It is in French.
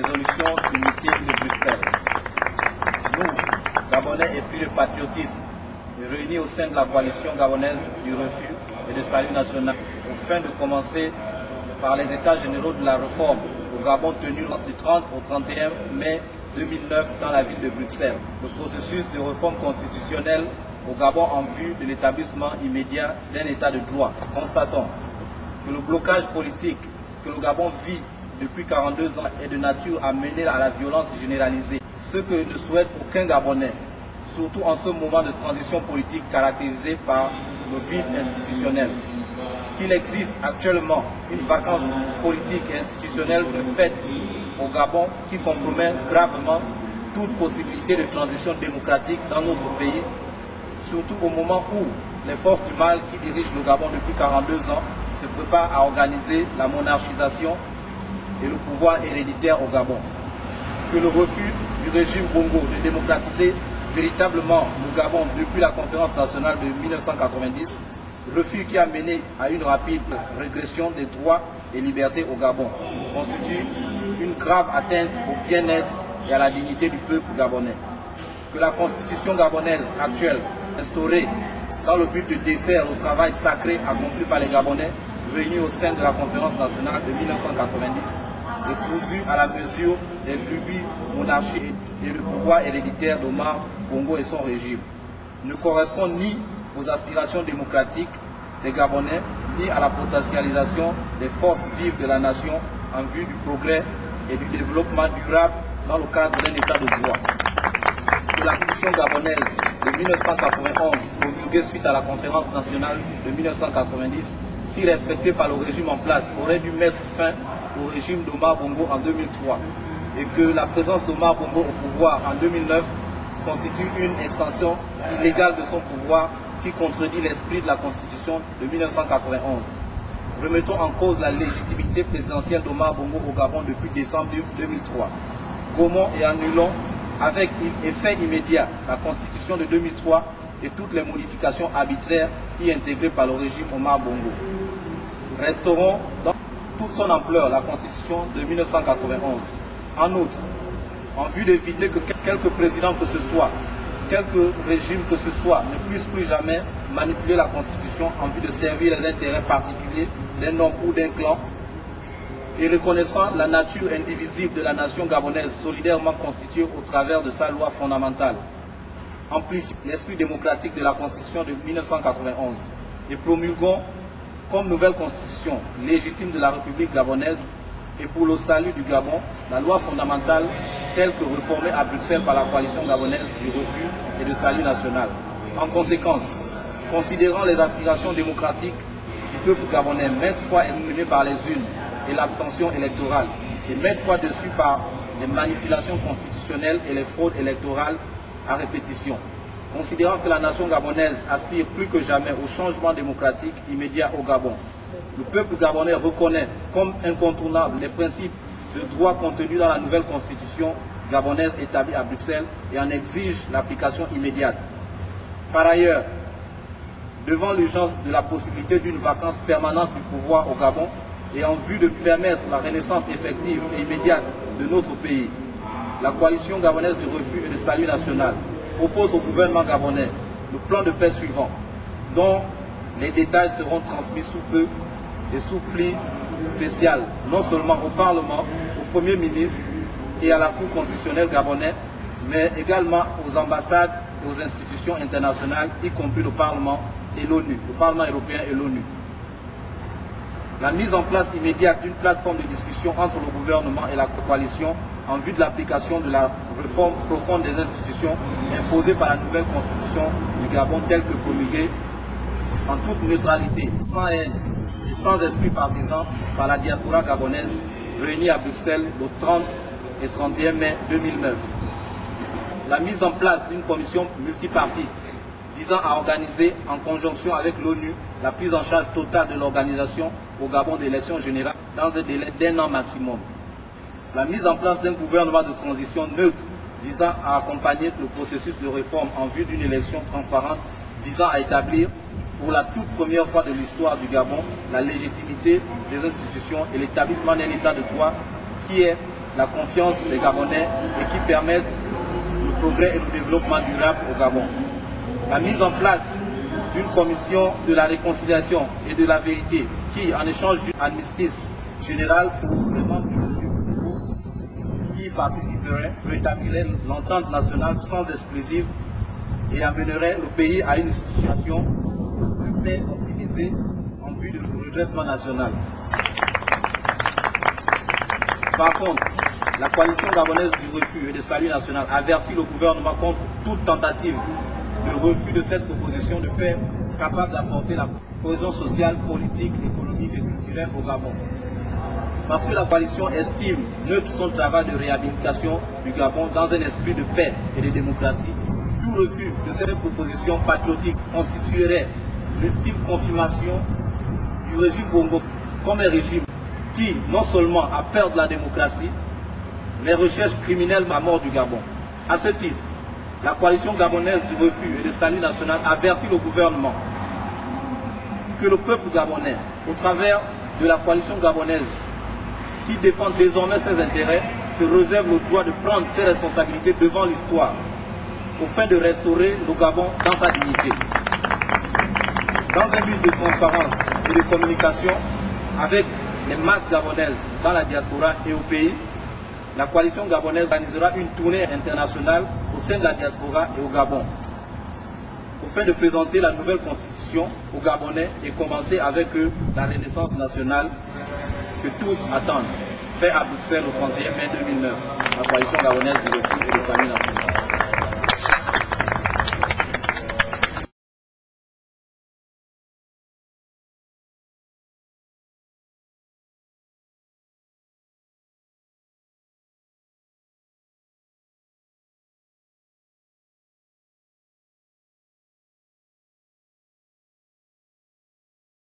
résolutions d'unité de Bruxelles. Nous, Gabonais épris de patriotisme, réunis au sein de la coalition gabonaise du refus et de salut national, aux fins de commencer par les états généraux de la réforme au Gabon tenus du 30 au 31 mai 2009 dans la ville de Bruxelles. Le processus de réforme constitutionnelle au Gabon en vue de l'établissement immédiat d'un état de droit. Constatons que le blocage politique que le Gabon vit depuis 42 ans est de nature à mener à la violence généralisée, ce que ne souhaite aucun Gabonais, surtout en ce moment de transition politique caractérisé par le vide institutionnel. Qu'il existe actuellement une vacance politique et institutionnelle de fait au Gabon qui compromet gravement toute possibilité de transition démocratique dans notre pays, surtout au moment où les forces du mal qui dirigent le Gabon depuis 42 ans se préparent à organiser la monarchisation et le pouvoir héréditaire au Gabon. Que le refus du régime Bongo de démocratiser véritablement le Gabon depuis la conférence nationale de 1990, refus qui a mené à une rapide régression des droits et libertés au Gabon, constitue une grave atteinte au bien-être et à la dignité du peuple gabonais. Que la constitution gabonaise actuelle, instaurée dans le but de défaire le travail sacré accompli par les Gabonais réunis au sein de la conférence nationale de 1990, est cousu à la mesure des lubies monarchiques et le pouvoir héréditaire d'Omar Bongo et son régime, ne correspond ni aux aspirations démocratiques des Gabonais, ni à la potentialisation des forces vives de la nation en vue du progrès et du développement durable dans le cadre d'un état de droit. Que la constitution gabonaise de 1991, promulguée suite à la conférence nationale de 1990, si respectée par le régime en place, aurait dû mettre fin au régime d'Omar Bongo en 2003, et que la présence d'Omar Bongo au pouvoir en 2009 constitue une extension illégale de son pouvoir qui contredit l'esprit de la Constitution de 1991. Remettons en cause la légitimité présidentielle d'Omar Bongo au Gabon depuis décembre 2003. Gommons et annulons avec effet immédiat la Constitution de 2003 et toutes les modifications arbitraires y intégrées par le régime Omar Bongo. Restaurons dans toute son ampleur la Constitution de 1991. En outre, en vue d'éviter que quelque président que ce soit, quelque régime que ce soit ne puisse plus jamais manipuler la Constitution en vue de servir les intérêts particuliers d'un homme ou d'un clan, et reconnaissant la nature indivisible de la nation gabonaise solidairement constituée au travers de sa loi fondamentale, amplifie l'esprit démocratique de la Constitution de 1991 et promulguons comme nouvelle constitution légitime de la République gabonaise et pour le salut du Gabon, la loi fondamentale telle que réformée à Bruxelles par la coalition gabonaise du refus et de salut national. En conséquence, considérant les aspirations démocratiques du peuple gabonais maintes fois exprimées par les unes et l'abstention électorale, et maintes fois dessus par les manipulations constitutionnelles et les fraudes électorales à répétition. Considérant que la nation gabonaise aspire plus que jamais au changement démocratique immédiat au Gabon, le peuple gabonais reconnaît comme incontournables les principes de droit contenus dans la nouvelle constitution gabonaise établie à Bruxelles et en exige l'application immédiate. Par ailleurs, devant l'urgence de la possibilité d'une vacance permanente du pouvoir au Gabon et en vue de permettre la renaissance effective et immédiate de notre pays, la coalition gabonaise du refus et de salut national propose au gouvernement gabonais le plan de paix suivant, dont les détails seront transmis sous peu et sous pli spécial, non seulement au Parlement, au Premier ministre et à la Cour constitutionnelle gabonaise, mais également aux ambassades et aux institutions internationales, y compris le Parlement et l'ONU, le Parlement européen et l'ONU. La mise en place immédiate d'une plateforme de discussion entre le gouvernement et la coalition en vue de l'application de la réforme profonde des institutions imposée par la nouvelle constitution du Gabon telle que promulguée en toute neutralité, sans haine et sans esprit partisan par la diaspora gabonaise réunie à Bruxelles le 30 et 31 mai 2009. La mise en place d'une commission multipartite visant à organiser en conjonction avec l'ONU la prise en charge totale de l'organisation au Gabon d'élections générales dans un délai d'1 an maximum. La mise en place d'un gouvernement de transition neutre visant à accompagner le processus de réforme en vue d'une élection transparente visant à établir pour la toute première fois de l'histoire du Gabon la légitimité des institutions et l'établissement d'un état de droit qui est la confiance des Gabonais et qui permettent le progrès et le développement durable au Gabon. La mise en place d'une commission de la réconciliation et de la vérité qui, en échange d'une armistice générale pour les membres du groupe qui participeraient, rétablirait l'entente nationale sans exclusive et amènerait le pays à une situation de paix optimisée en vue du redressement national. Par contre, la coalition gabonaise du refus et du salut national avertit le gouvernement contre toute tentative de refus de cette proposition de paix capable d'apporter la cohésion sociale, politique, économique et culturelle au Gabon. Parce que la coalition estime neutre son travail de réhabilitation du Gabon dans un esprit de paix et de démocratie, tout refus de cette proposition patriotique constituerait l'ultime confirmation du régime Bongo comme un régime qui non seulement a perdu la démocratie, mais recherche criminelle à mort du Gabon. À ce titre, la coalition gabonaise du refus et du salut national avertit le gouvernement que le peuple gabonais, au travers de la coalition gabonaise qui défend désormais ses intérêts, se réserve le droit de prendre ses responsabilités devant l'histoire, au fin de restaurer le Gabon dans sa dignité. Dans un but de transparence et de communication avec les masses gabonaises dans la diaspora et au pays, la coalition gabonaise organisera une tournée internationale au sein de la diaspora et au Gabon, afin de présenter la nouvelle constitution aux Gabonais et commencer avec eux la renaissance nationale que tous attendent, fait à Bruxelles le 31 mai 2009, la coalition gabonaise du refus et du salut national.